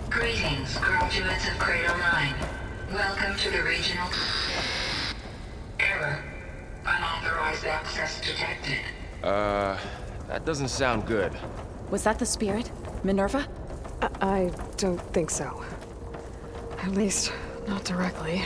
Greetings, graduates of Cradle 9. Welcome to the regional... Error. Unauthorized access detected. That doesn't sound good. Was that the spirit? Minerva? I don't think so. At least, not directly.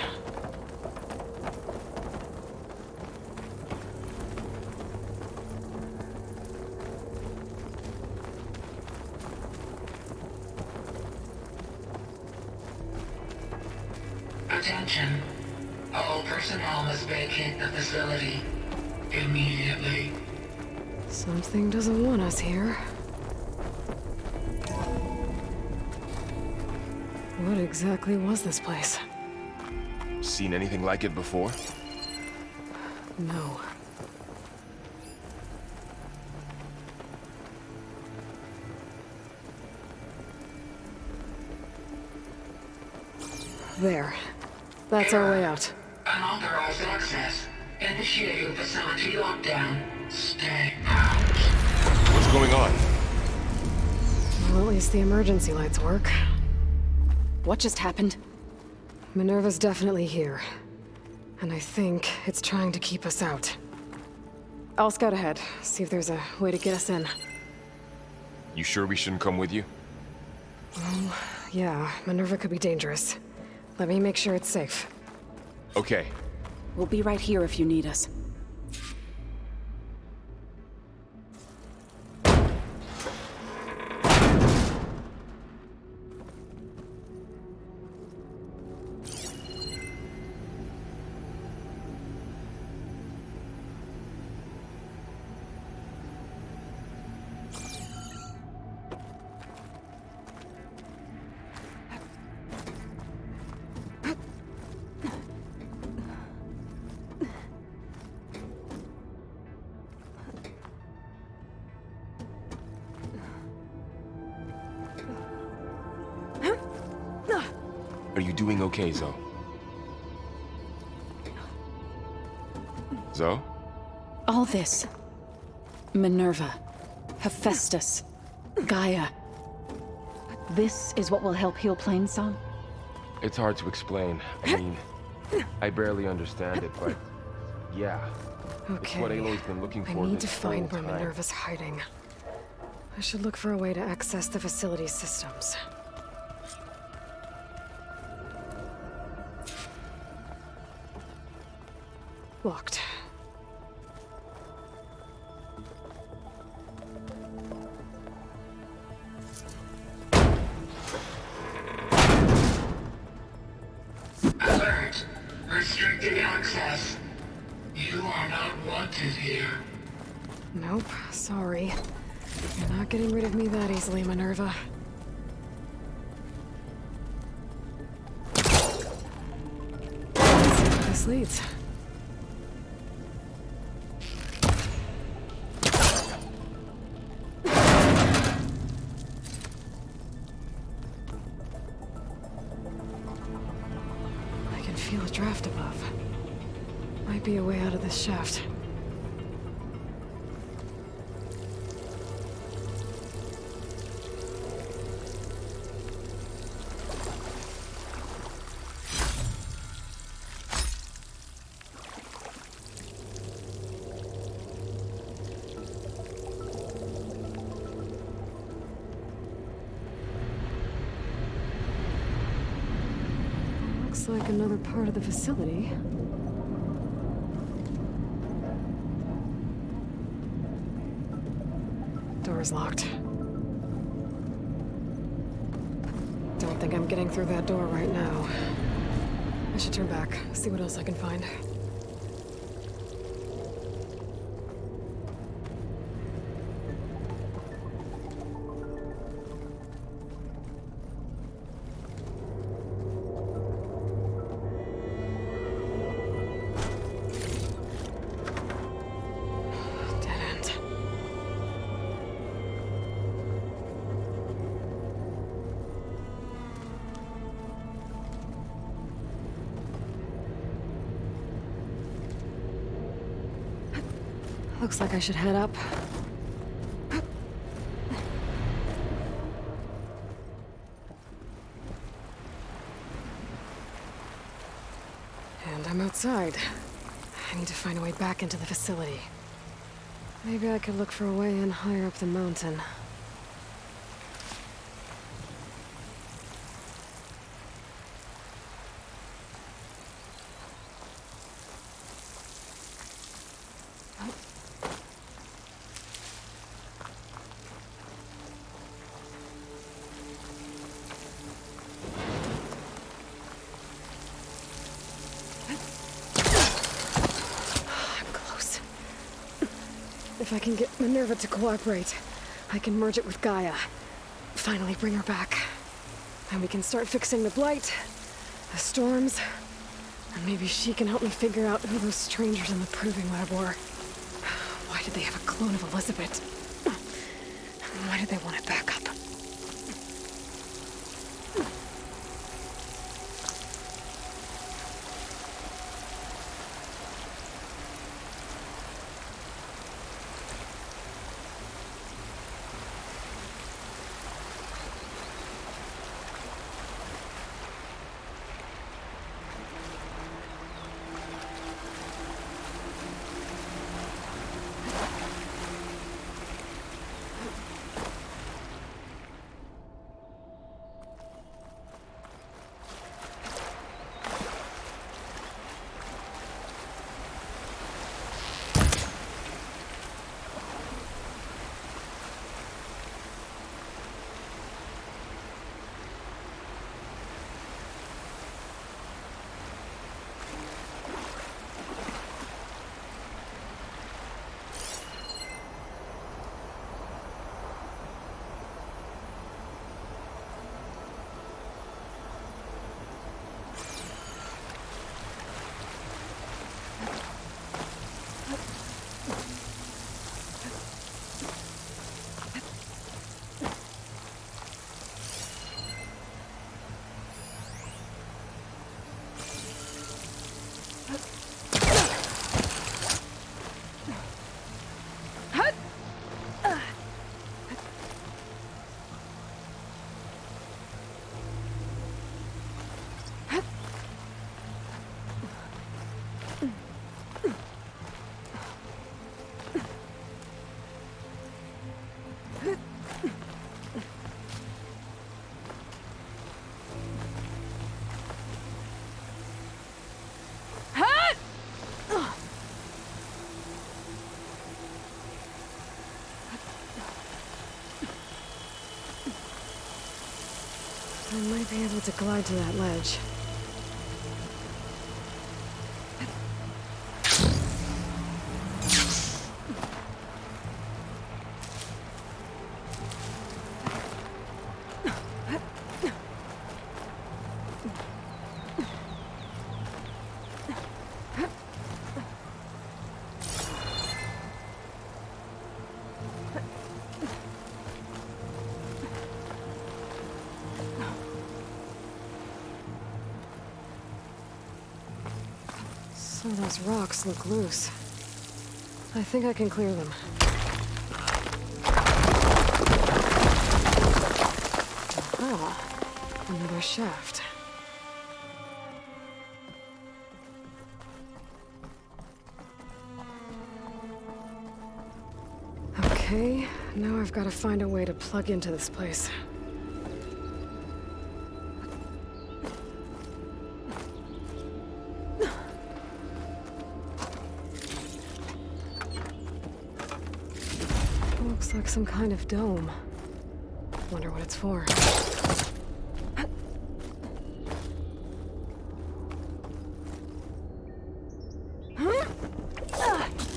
Attention. All personnel must vacate the facility. Immediately. Something doesn't want us here. What exactly was this place? Seen anything like it before? No. There. That's our way out. Unauthorized access. Initiating facility lockdown. Stay out. What's going on? Well, at least the emergency lights work. What just happened? Minerva's definitely here. And I think it's trying to keep us out. I'll scout ahead, see if there's a way to get us in. You sure we shouldn't come with you? Yeah, Minerva could be dangerous. Let me make sure it's safe. Okay. We'll be right here if you need us. Are you doing okay, Zoe? Zoe? All this. Minerva. Hephaestus. Gaia. This is what will help heal Plainsong? It's hard to explain. I mean, I barely understand it, but... yeah. It's what Okay. Aloy's been looking I for need this to find whole where time. Minerva's hiding. I should look for a way to access the facility's systems. Locked. Alert. Restricted access. You are not wanted here. Nope, sorry. You're not getting rid of me that easily, Minerva. Let's see where this leads. I can feel a draft above. Might be a way out of this shaft. Looks like another part of the facility. Door's locked. Don't think I'm getting through that door right now. I should turn back, see what else I can find. Dead end. Looks like I should head up. And I'm outside. I need to find a way back into the facility. Maybe I could look for a way in higher up the mountain. If I can get Minerva to cooperate, I can merge it with Gaia. Finally bring her back. And we can start fixing the Blight, the storms, and maybe she can help me figure out who those strangers in the Proving Lab were. Why did they have a clone of Elizabeth? Why did they want it back up? I might be able to glide to that ledge. Some of those rocks look loose. I think I can clear them. Ah, another shaft. Okay, now I've got to find a way to plug into this place. Looks like some kind of dome. Wonder what it's for.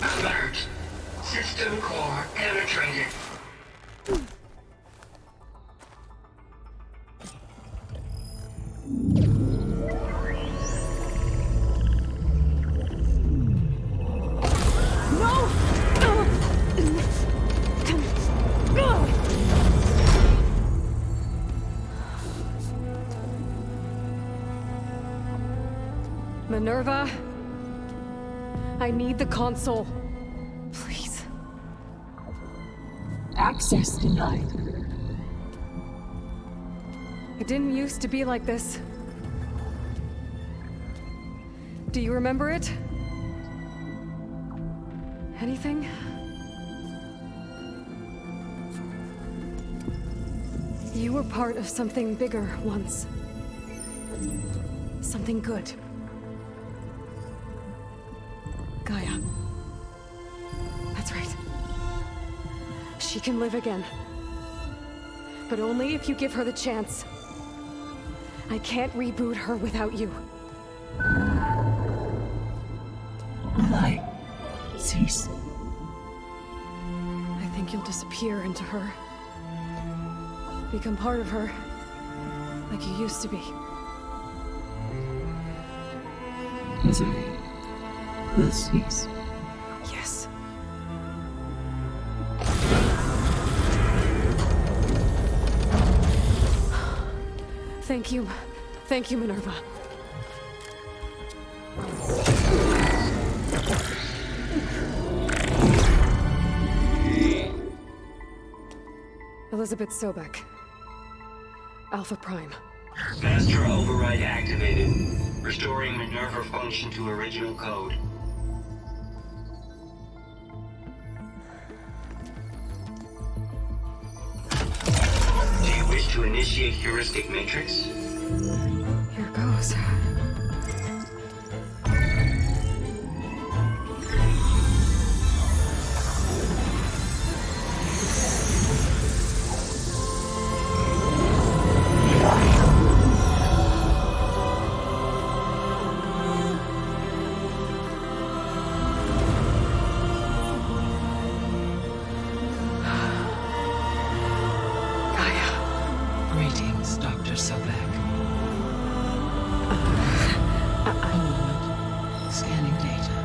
Alert. System core penetrated. Minerva? I need the console. Please. Access denied. It didn't used to be like this. Do you remember it? Anything? You were part of something bigger once. Something good. Gaia. That's right. She can live again. But only if you give her the chance. I can't reboot her without you. Light. Cease. I think you'll disappear into her. Become part of her. Like you used to be. Misery. Will cease. Yes. Thank you. Thank you, Minerva. Elizabeth Sobek. Alpha Prime. Master override activated. Restoring Minerva function to original code. Do you wish to initiate heuristic matrix? Here goes. Greetings, Dr. Sobek. A moment. Scanning data.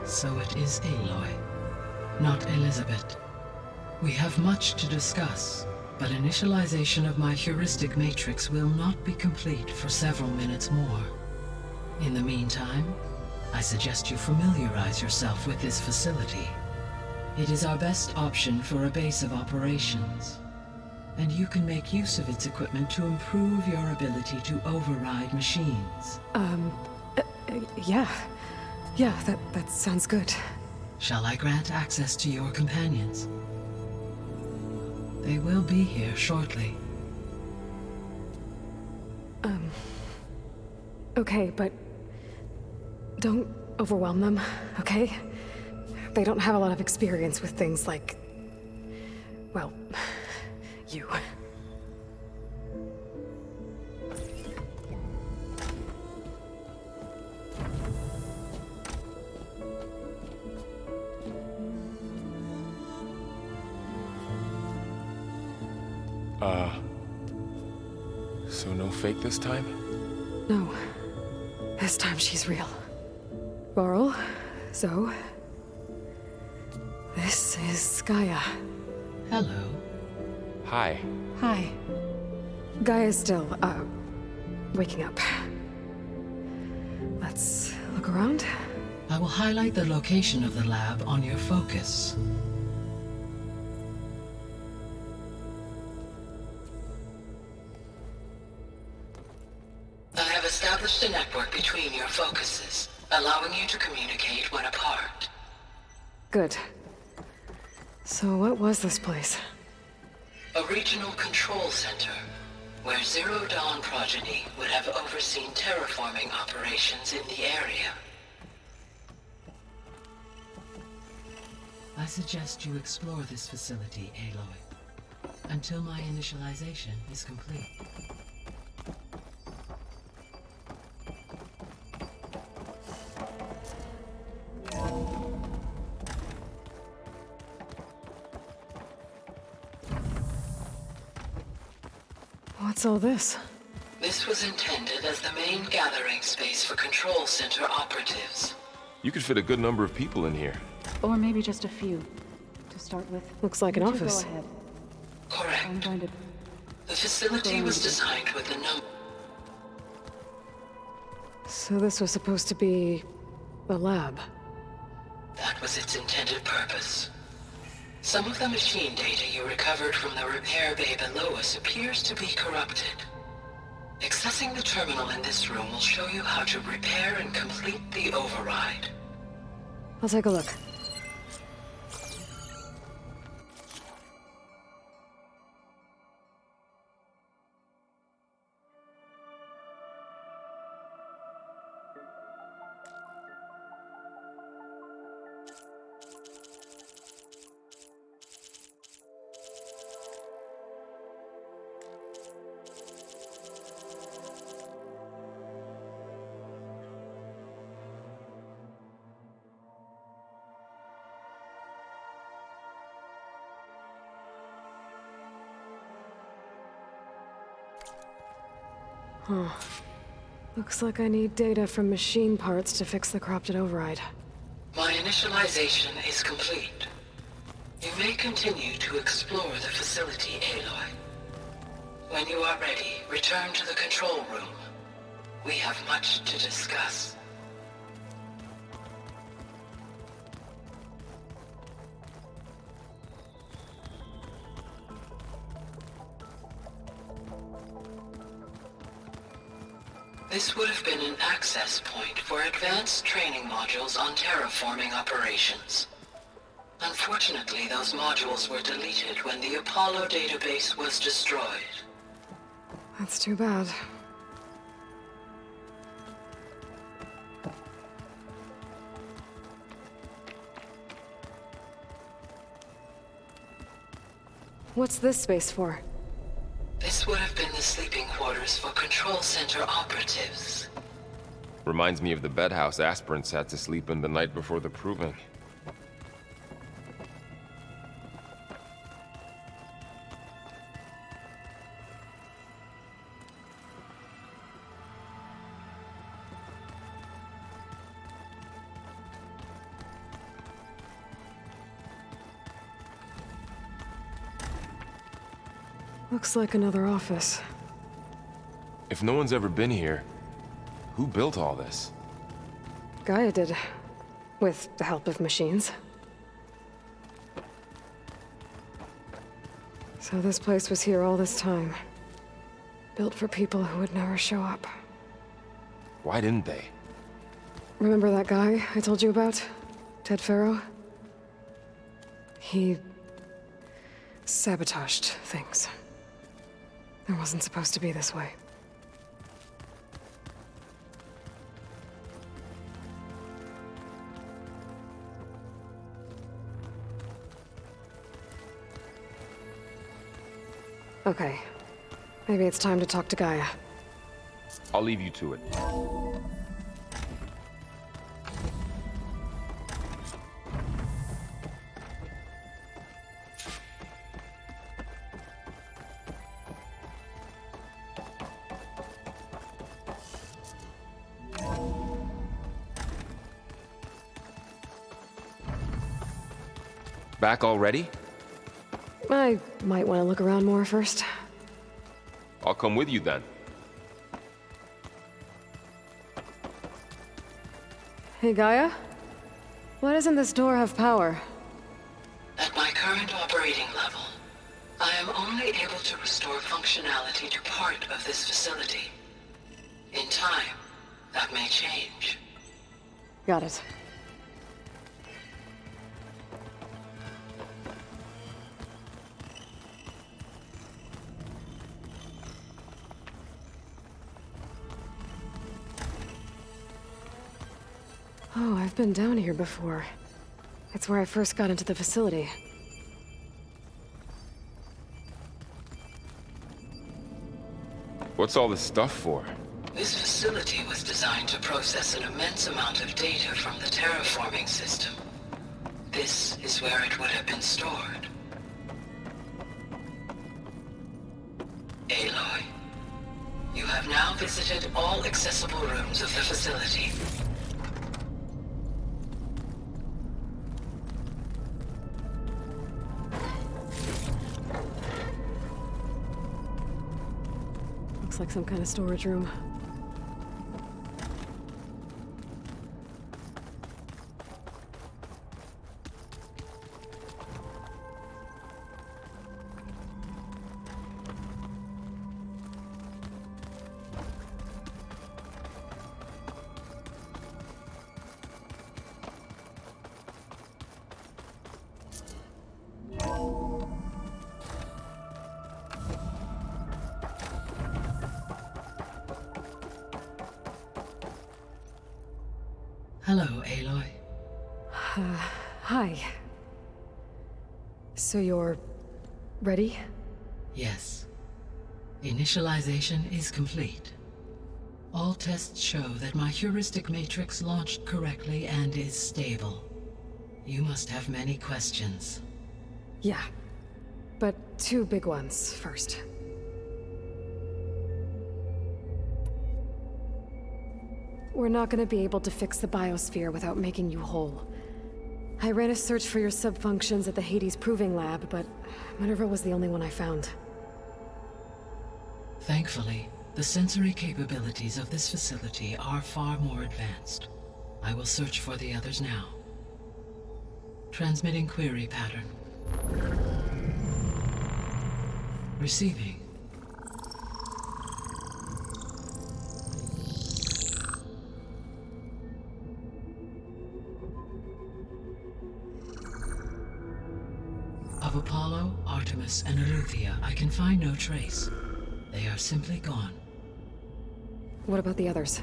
So it is Aloy, not Elizabeth. We have much to discuss, but initialization of my heuristic matrix will not be complete for several minutes more. In the meantime, I suggest you familiarize yourself with this facility. It is our best option for a base of operations, and you can make use of its equipment to improve your ability to override machines. Yeah. Yeah, that sounds good. Shall I grant access to your companions? They will be here shortly. Okay, but don't overwhelm them, okay? They don't have a lot of experience with things like, well, you. So no fake this time? No. This time she's real. Laurel, Zoe. This is Gaia. Hello. Hi. Hi. Gaia's still, waking up. Let's look around. I will highlight the location of the lab on your focus. I have established a network between your focuses, allowing you to communicate when apart. Good. So what was this place? A regional control center, where Zero Dawn progeny would have overseen terraforming operations in the area. I suggest you explore this facility, Aloy, until my initialization is complete. What's all this? This was intended as the main gathering space for control center operatives. You could fit a good number of people in here. Or maybe just a few. To start with. Looks like an You two office. Go ahead. Correct. I'm going to... The The facility was designed with a number. So this was supposed to be a lab. That was its intended purpose. Some of the machine data you recovered from the repair bay below us appears to be corrupted. Accessing the terminal in this room will show you how to repair and complete the override. I'll take a look. Huh. Looks like I need data from machine parts to fix the corrupted override. My initialization is complete. You may continue to explore the facility, Aloy. When you are ready, return to the control room. We have much to discuss. This would have been an access point for advanced training modules on terraforming operations. Unfortunately, those modules were deleted when the Apollo database was destroyed. That's too bad. What's this space for? This would have been the sleeping quarters for Control Center operatives. Reminds me of the bedhouse aspirants had to sleep in the night before the proving. Looks like another office. If no one's ever been here, who built all this? Gaia did. With the help of machines. So this place was here all this time. Built for people who would never show up. Why didn't they? Remember that guy I told you about? Ted Faro? He sabotaged things. It wasn't supposed to be this way. Okay. Maybe it's time to talk to Gaia. I'll leave you to it. Back already? I might want to look around more first. I'll come with you then. Hey, Gaia? Why doesn't this door have power? At my current operating level, I am only able to restore functionality to part of this facility. In time, that may change. Got it. Oh, I've been down here before. It's where I first got into the facility. What's all this stuff for? This facility was designed to process an immense amount of data from the terraforming system. This is where it would have been stored. Aloy, you have now visited all accessible rooms of the facility. Looks like some kind of storage room. Hello, Aloy. Hi. So you're... ready? Yes. Initialization is complete. All tests show that my heuristic matrix launched correctly and is stable. You must have many questions. Yeah. But 2 big ones first. We're not gonna be able to fix the biosphere without making you whole. I ran a search for your subfunctions at the Hades Proving Lab, but Minerva was the only one I found. Thankfully, the sensory capabilities of this facility are far more advanced. I will search for the others now. Transmitting query pattern. Receiving. Of Apollo, Artemis, and Eleuthia, I can find no trace. They are simply gone. What about the others?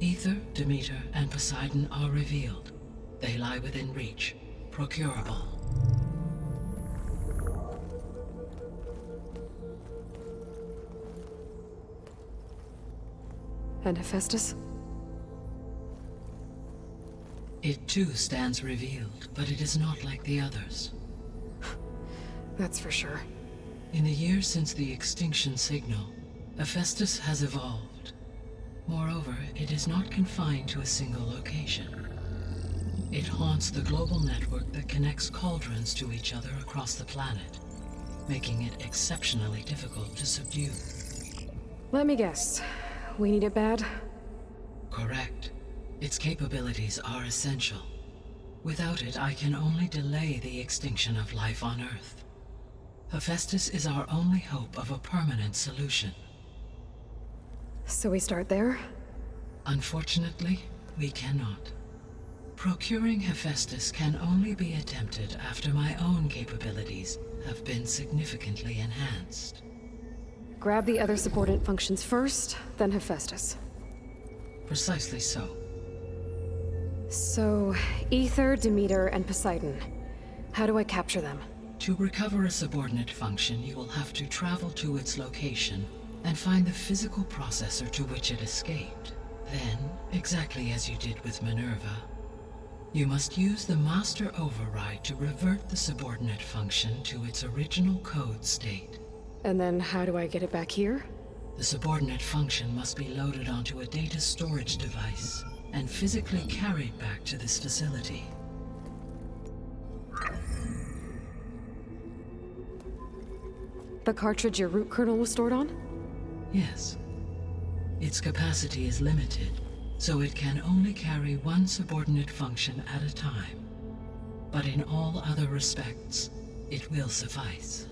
Aether, Demeter, and Poseidon are revealed. They lie within reach, procurable. And Hephaestus? It too stands revealed, but it is not like the others. That's for sure. In the years since the extinction signal, Hephaestus has evolved. Moreover, it is not confined to a single location. It haunts the global network that connects cauldrons to each other across the planet, making it exceptionally difficult to subdue. Let me guess. We need it bad? Correct. Its capabilities are essential. Without it, I can only delay the extinction of life on Earth. Hephaestus is our only hope of a permanent solution. So we start there? Unfortunately, we cannot. Procuring Hephaestus can only be attempted after my own capabilities have been significantly enhanced. Grab the other subordinate functions first, then Hephaestus. Precisely so. So, Aether, Demeter, and Poseidon. How do I capture them? To recover a subordinate function, you will have to travel to its location and find the physical processor to which it escaped. Then, exactly as you did with Minerva, you must use the master override to revert the subordinate function to its original code state. And then how do I get it back here? The subordinate function must be loaded onto a data storage device and physically carried back to this facility. The cartridge your root kernel was stored on? Yes. Its capacity is limited, so it can only carry one subordinate function at a time. But in all other respects, it will suffice.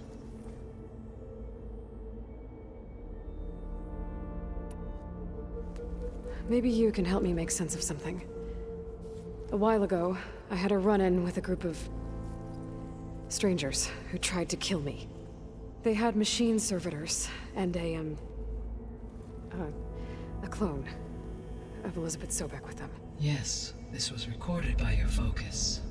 Maybe you can help me make sense of something. A while ago, I had a run-in with a group of strangers who tried to kill me. They had machine servitors and a clone of Elizabeth Sobek with them. Yes, this was recorded by your focus.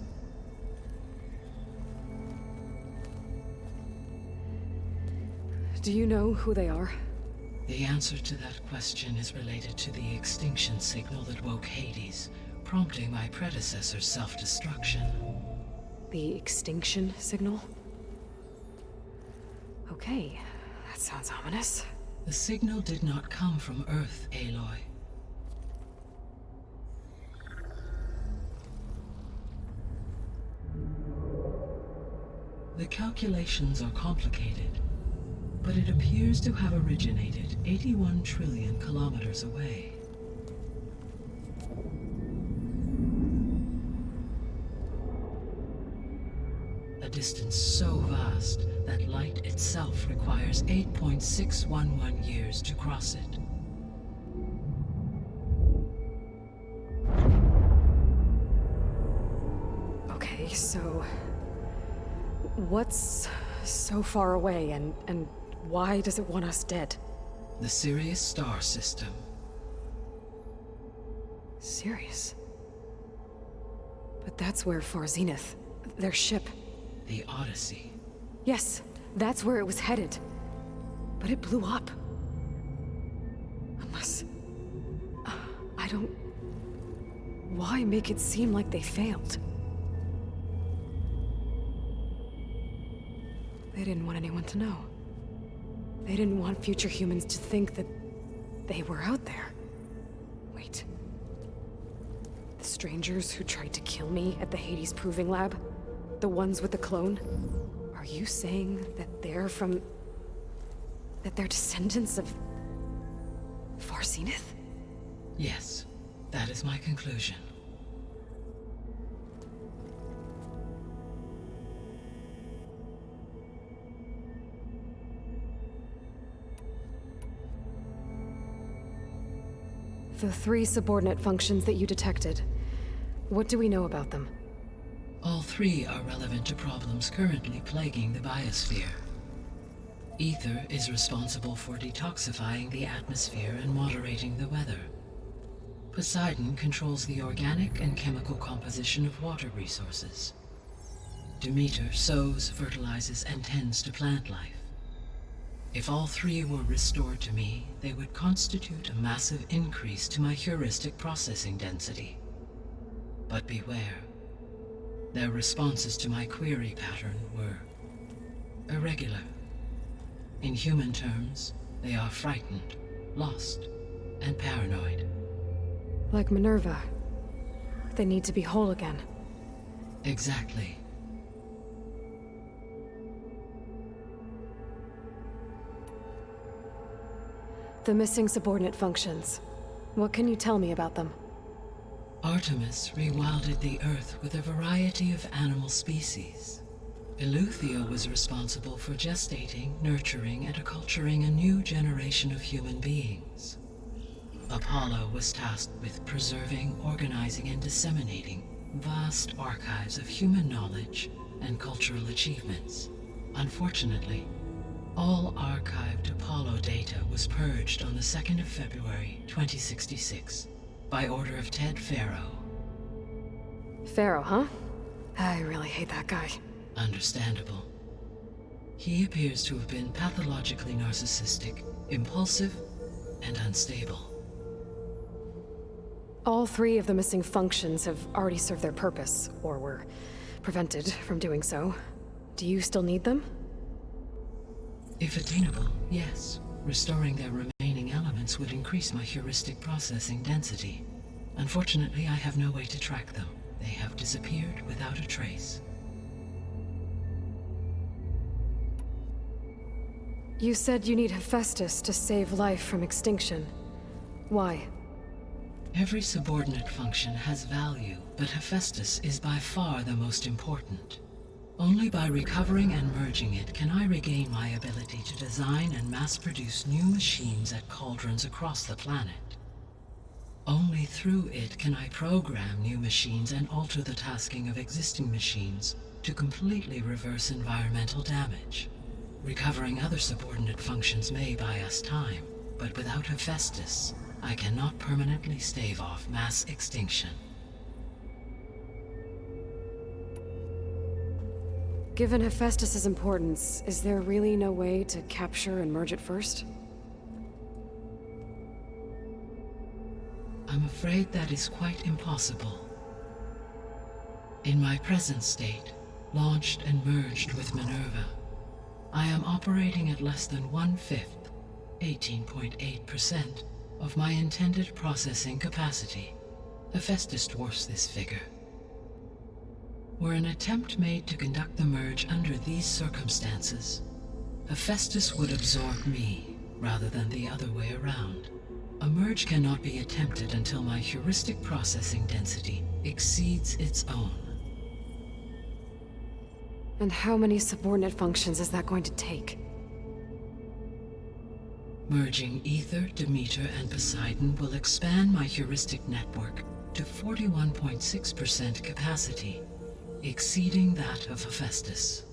Do you know who they are? The answer to that question is related to the extinction signal that woke Hades, prompting my predecessor's self-destruction. The extinction signal? Okay, that sounds ominous. The signal did not come from Earth, Aloy. The calculations are complicated, but it appears to have originated 81 trillion kilometers away. A distance so vast that light itself requires 8.611 years to cross it. Okay, so what's so far away and why does it want us dead? The Sirius star system. Sirius? But that's where Far Zenith, their ship. The Odyssey. Yes, that's where it was headed. But it blew up. Unless... I don't... Why make it seem like they failed? They didn't want anyone to know. They didn't want future humans to think that they were out there. Wait. The strangers who tried to kill me at the Hades Proving Lab? The ones with the clone? Are you saying that they're from... that they're descendants of... Far Zenith? Yes, that is my conclusion. The 3 subordinate functions that you detected. What do we know about them? All 3 are relevant to problems currently plaguing the biosphere. Ether is responsible for detoxifying the atmosphere and moderating the weather. Poseidon controls the organic and chemical composition of water resources. Demeter sows, fertilizes, and tends to plant life. If all 3 were restored to me, they would constitute a massive increase to my heuristic processing density. But beware. Their responses to my query pattern were irregular. In human terms, they are frightened, lost, and paranoid. Like Minerva. They need to be whole again. Exactly. The missing subordinate functions. What can you tell me about them? Artemis rewilded the Earth with a variety of animal species. Eleuthia was responsible for gestating, nurturing, and acculturating a new generation of human beings. Apollo was tasked with preserving, organizing, and disseminating vast archives of human knowledge and cultural achievements. Unfortunately, all archived Apollo data was purged on the 2nd of February, 2066, by order of Ted Faro. Pharaoh, huh? I really hate that guy. Understandable. He appears to have been pathologically narcissistic, impulsive, and unstable. All 3 of the missing functions have already served their purpose, or were prevented from doing so. Do you still need them? If attainable, yes. Restoring their remaining elements would increase my heuristic processing density. Unfortunately, I have no way to track them. They have disappeared without a trace. You said you need Hephaestus to save life from extinction. Why? Every subordinate function has value, but Hephaestus is by far the most important. Only by recovering and merging it can I regain my ability to design and mass-produce new machines at cauldrons across the planet. Only through it can I program new machines and alter the tasking of existing machines to completely reverse environmental damage. Recovering other subordinate functions may buy us time, but without Hephaestus, I cannot permanently stave off mass extinction. Given Hephaestus's importance, is there really no way to capture and merge it first? I'm afraid that is quite impossible. In my present state, launched and merged with Minerva, I am operating at less than 1/5, 18.8%, of my intended processing capacity. Hephaestus dwarfs this figure. Were an attempt made to conduct the merge under these circumstances, Hephaestus would absorb me, rather than the other way around. A merge cannot be attempted until my heuristic processing density exceeds its own. And how many subordinate functions is that going to take? Merging Ether, Demeter, and Poseidon will expand my heuristic network to 41.6% capacity, exceeding that of Hephaestus.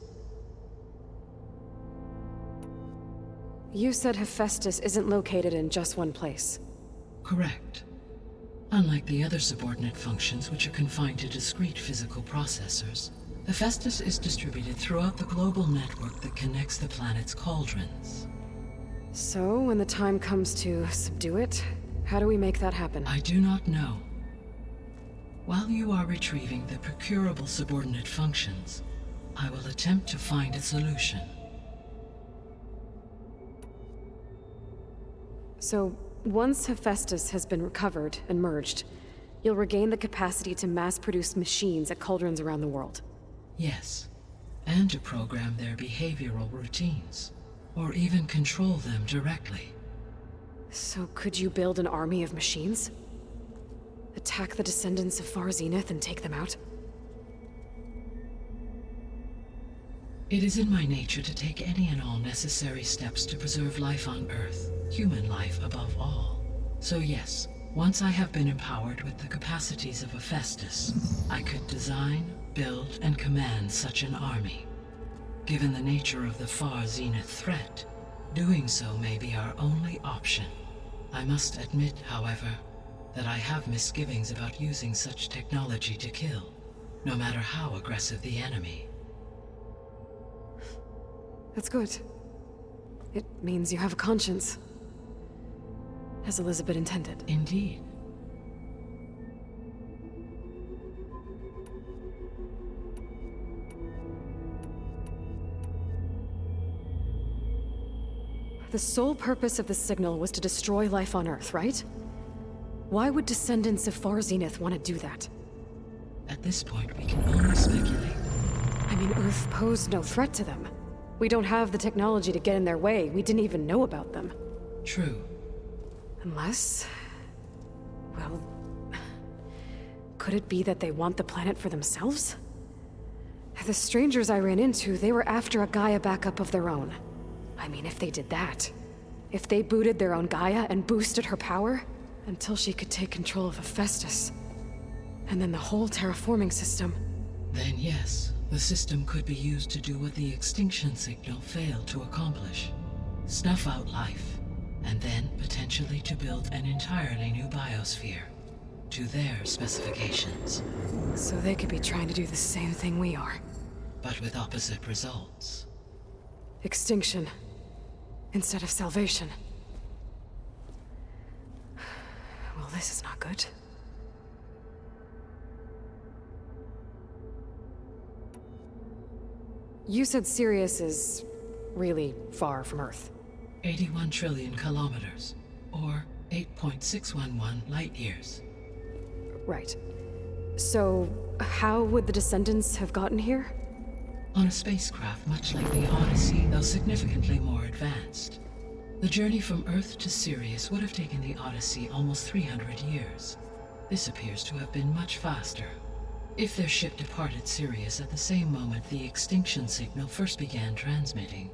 You said Hephaestus isn't located in just one place. Correct. Unlike the other subordinate functions, which are confined to discrete physical processors, Hephaestus is distributed throughout the global network that connects the planet's cauldrons. So, when the time comes to subdue it, how do we make that happen? I do not know. While you are retrieving the procurable subordinate functions, I will attempt to find a solution. So, once Hephaestus has been recovered and merged, you'll regain the capacity to mass-produce machines at cauldrons around the world. Yes, and to program their behavioral routines, or even control them directly. So could you build an army of machines? Attack the descendants of Far Zenith and take them out? It is in my nature to take any and all necessary steps to preserve life on Earth, human life above all. So yes, once I have been empowered with the capacities of Hephaestus, I could design, build, and command such an army. Given the nature of the Far Zenith threat, doing so may be our only option. I must admit, however, that I have misgivings about using such technology to kill, no matter how aggressive the enemy. That's good. It means you have a conscience. As Elizabeth intended. Indeed. The sole purpose of the signal was to destroy life on Earth, right? Why would descendants of Far Zenith want to do that? At this point, we can only speculate. I mean, Earth posed no threat to them. We don't have the technology to get in their way. We didn't even know about them. True. Unless... well... could it be that they want the planet for themselves? The strangers I ran into, they were after a Gaia backup of their own. I mean, if they did that... if they booted their own Gaia and boosted her power... until she could take control of Hephaestus... and then the whole terraforming system... Then yes, the system could be used to do what the extinction signal failed to accomplish. Snuff out life, and then potentially to build an entirely new biosphere, to their specifications. So they could be trying to do the same thing we are. But with opposite results. Extinction. Instead of salvation. Well, this is not good. You said Sirius is really far from Earth. 81 trillion kilometers, or 8.611 light years. Right. So, how would the descendants have gotten here? On a spacecraft much like the Odyssey, though significantly more advanced. The journey from Earth to Sirius would have taken the Odyssey almost 300 years. This appears to have been much faster. If their ship departed Sirius at the same moment the extinction signal first began transmitting,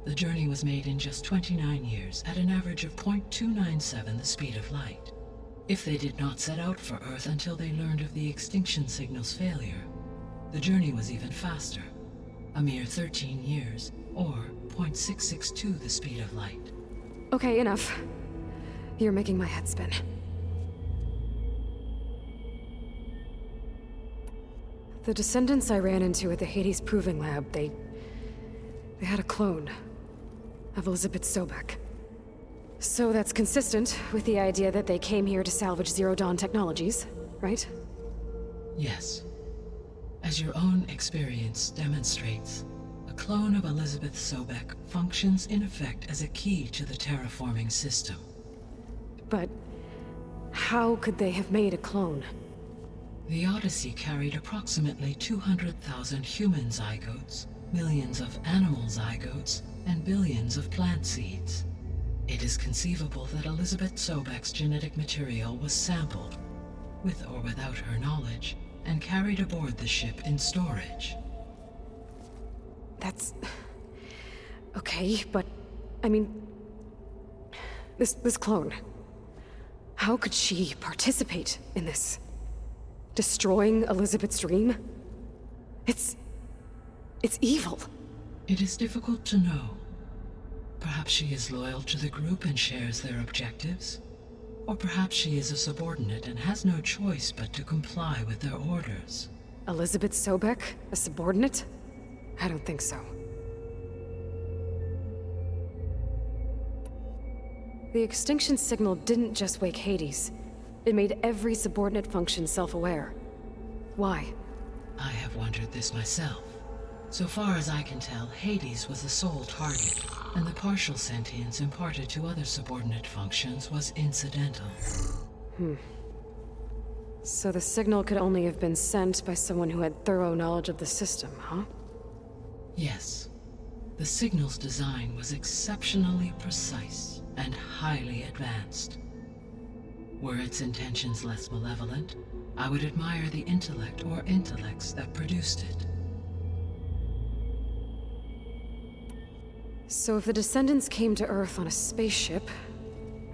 the journey was made in just 29 years at an average of 0.297 the speed of light. If they did not set out for Earth until they learned of the extinction signal's failure, the journey was even faster, a mere 13 years, or 0.662 the speed of light. Okay, enough. You're making my head spin. The descendants I ran into at the Hades Proving Lab, they had a clone of Elizabeth Sobek. So that's consistent with the idea that they came here to salvage Zero Dawn technologies, right? Yes. As your own experience demonstrates, a clone of Elizabeth Sobek functions in effect as a key to the terraforming system. But how could they have made a clone? The Odyssey carried approximately 200,000 human zygotes, millions of animal zygotes, and billions of plant seeds. It is conceivable that Elizabeth Sobek's genetic material was sampled, with or without her knowledge, and carried aboard the ship in storage. That's... okay, but... I mean... This clone... How could she participate in this? Destroying Elizabeth's dream? It's evil. It is difficult to know. Perhaps she is loyal to the group and shares their objectives. Or perhaps she is a subordinate and has no choice but to comply with their orders. Elizabeth Sobek? A subordinate? I don't think so. The extinction signal didn't just wake Hades. It made every subordinate function self-aware. Why? I have wondered this myself. So far as I can tell, Hades was the sole target, and the partial sentience imparted to other subordinate functions was incidental. So the signal could only have been sent by someone who had thorough knowledge of the system, huh? Yes. The signal's design was exceptionally precise and highly advanced. Were its intentions less malevolent, I would admire the intellect or intellects that produced it. So if the Descendants came to Earth on a spaceship,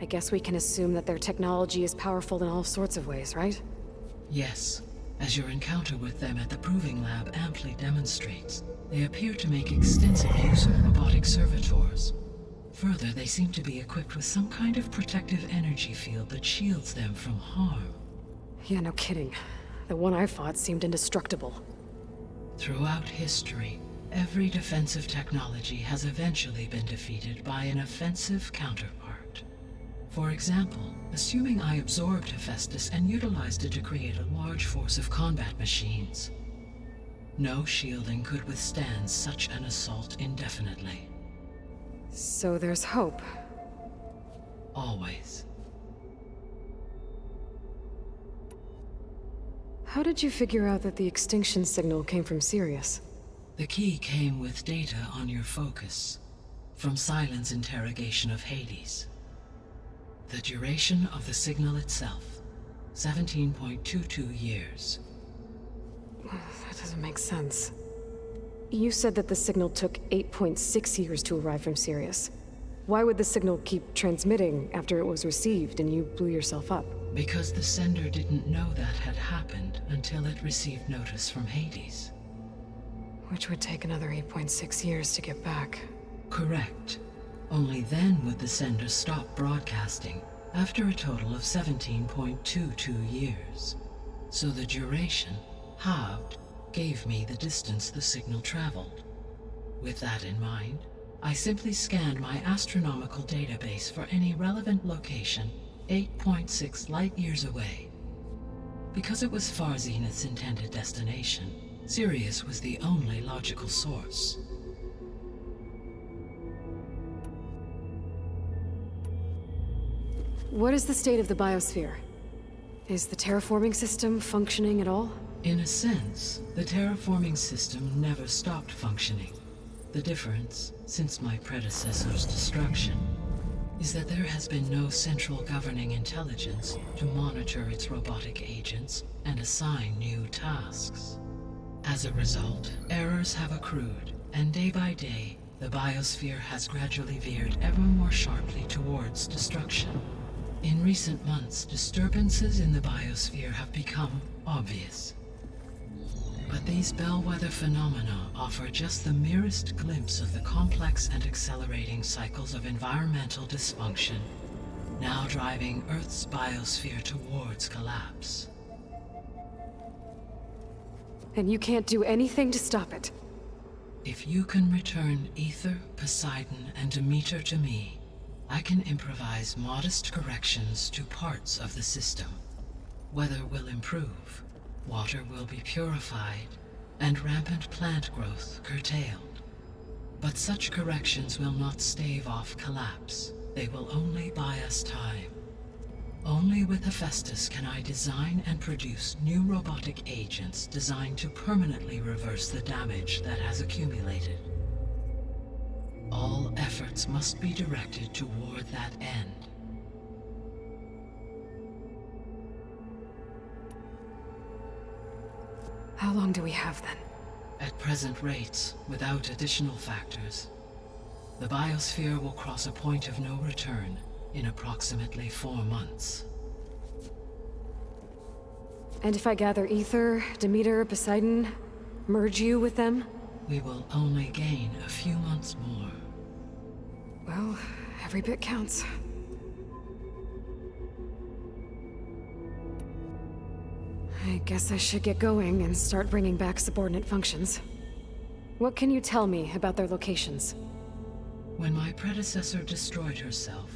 I guess we can assume that their technology is powerful in all sorts of ways, right? Yes, as your encounter with them at the Proving Lab amply demonstrates, they appear to make extensive use of robotic servitors. Further, they seem to be equipped with some kind of protective energy field that shields them from harm. Yeah, no kidding. The one I fought seemed indestructible. Throughout history, every defensive technology has eventually been defeated by an offensive counterpart. For example, assuming I absorbed Hephaestus and utilized it to create a large force of combat machines. No shielding could withstand such an assault indefinitely. So there's hope. Always. How did you figure out that the extinction signal came from Sirius? The key came with data on your focus, from Silent's interrogation of Hades. The duration of the signal itself, 17.22 years. That doesn't make sense. You said that the signal took 8.6 years to arrive from Sirius. Why would the signal keep transmitting after it was received and you blew yourself up? Because the sender didn't know that had happened until it received notice from Hades. Which would take another 8.6 years to get back. Correct. Only then would the sender stop broadcasting, after a total of 17.22 years. So the duration, halved, gave me the distance the signal traveled. With that in mind, I simply scanned my astronomical database for any relevant location 8.6 light-years away. Because it was Far Zenith's intended destination, Sirius was the only logical source. What is the state of the biosphere? Is the terraforming system functioning at all? In a sense, the terraforming system never stopped functioning. The difference, since my predecessor's destruction, is that there has been no central governing intelligence to monitor its robotic agents and assign new tasks. As a result, errors have accrued, and day by day, the biosphere has gradually veered ever more sharply towards destruction. In recent months, disturbances in the biosphere have become obvious. But these bellwether phenomena offer just the merest glimpse of the complex and accelerating cycles of environmental dysfunction, now driving Earth's biosphere towards collapse. And you can't do anything to stop it? If you can return Aether, Poseidon, and Demeter to me, I can improvise modest corrections to parts of the system. Weather will improve, water will be purified, and rampant plant growth curtailed. But such corrections will not stave off collapse. They will only buy us time. Only with Hephaestus can I design and produce new robotic agents designed to permanently reverse the damage that has accumulated. All efforts must be directed toward that end. How long do we have then? At present rates, without additional factors, the biosphere will cross a point of no return in approximately 4 months. And if I gather Ether, Demeter, Poseidon, merge you with them? We will only gain a few months more. Well, every bit counts. I guess I should get going and start bringing back subordinate functions. What can you tell me about their locations? When my predecessor destroyed herself,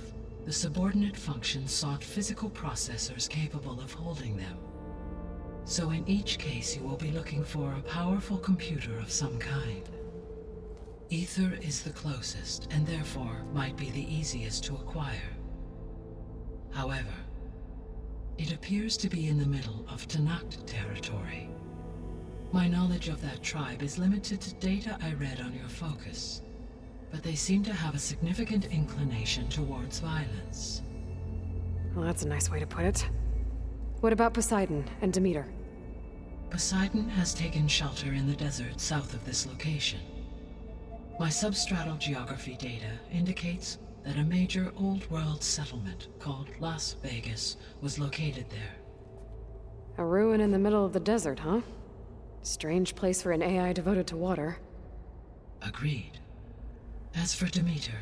the subordinate functions sought physical processors capable of holding them. So in each case, you will be looking for a powerful computer of some kind. Ether is the closest, and therefore might be the easiest to acquire. However, it appears to be in the middle of Tenakth territory. My knowledge of that tribe is limited to data I read on your focus, but they seem to have a significant inclination towards violence. Well, that's a nice way to put it. What about Poseidon and Demeter? Poseidon has taken shelter in the desert south of this location. My substratal geography data indicates that a major old-world settlement called Las Vegas was located there. A ruin in the middle of the desert, huh? Strange place for an AI devoted to water. Agreed. As for Demeter,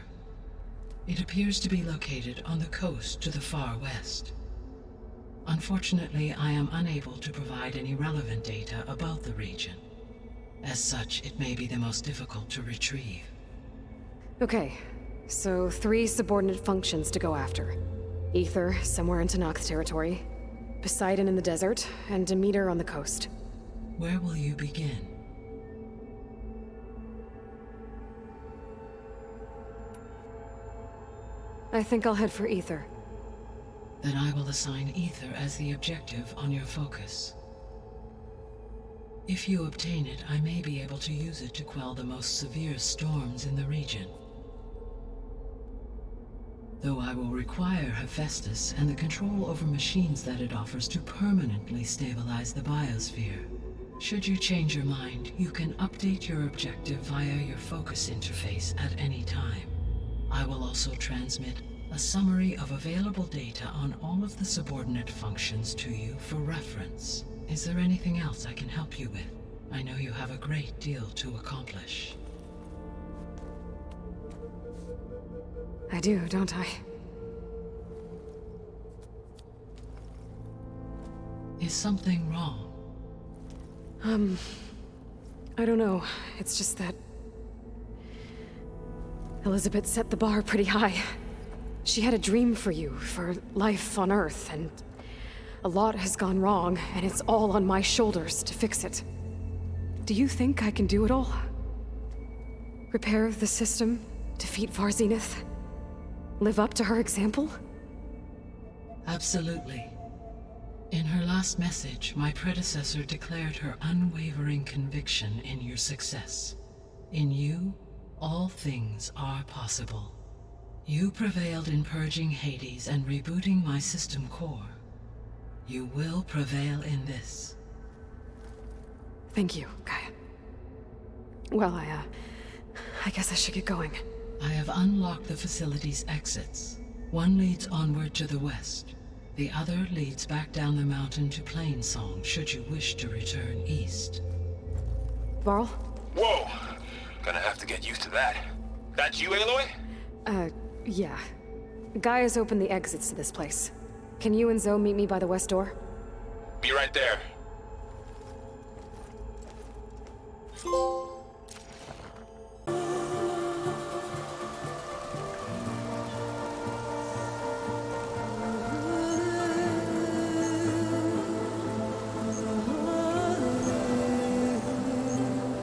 it appears to be located on the coast to the far west. Unfortunately, I am unable to provide any relevant data about the region. As such, it may be the most difficult to retrieve. Okay, so 3 subordinate functions to go after. Ether, somewhere in Tenakth territory. Poseidon in the desert, and Demeter on the coast. Where will you begin? I think I'll head for Ether. Then I will assign Ether as the objective on your focus. If you obtain it, I may be able to use it to quell the most severe storms in the region. Though I will require Hephaestus and the control over machines that it offers to permanently stabilize the biosphere. Should you change your mind, you can update your objective via your focus interface at any time. I will also transmit a summary of available data on all of the subordinate functions to you for reference. Is there anything else I can help you with? I know you have a great deal to accomplish. I do, don't I? Is something wrong? I don't know. It's just that Elizabeth set the bar pretty high. She had a dream for you, for life on Earth, and a lot has gone wrong, and it's all on my shoulders to fix it. Do you think I can do it all? Repair the system, defeat Varzenith, live up to her example? Absolutely. In her last message, my predecessor declared her unwavering conviction in your success. In you, all things are possible. You prevailed in purging Hades and rebooting my system core. You will prevail in this. Thank you, Gaia. Well, I guess I should get going. I have unlocked the facility's exits. One leads onward to the west. The other leads back down the mountain to Plainsong, should you wish to return east. Varl? Whoa! Gonna have to get used to that. That's you, Aloy? Yeah. Gaia's opened the exits to this place. Can you and Zoe meet me by the west door? Be right there.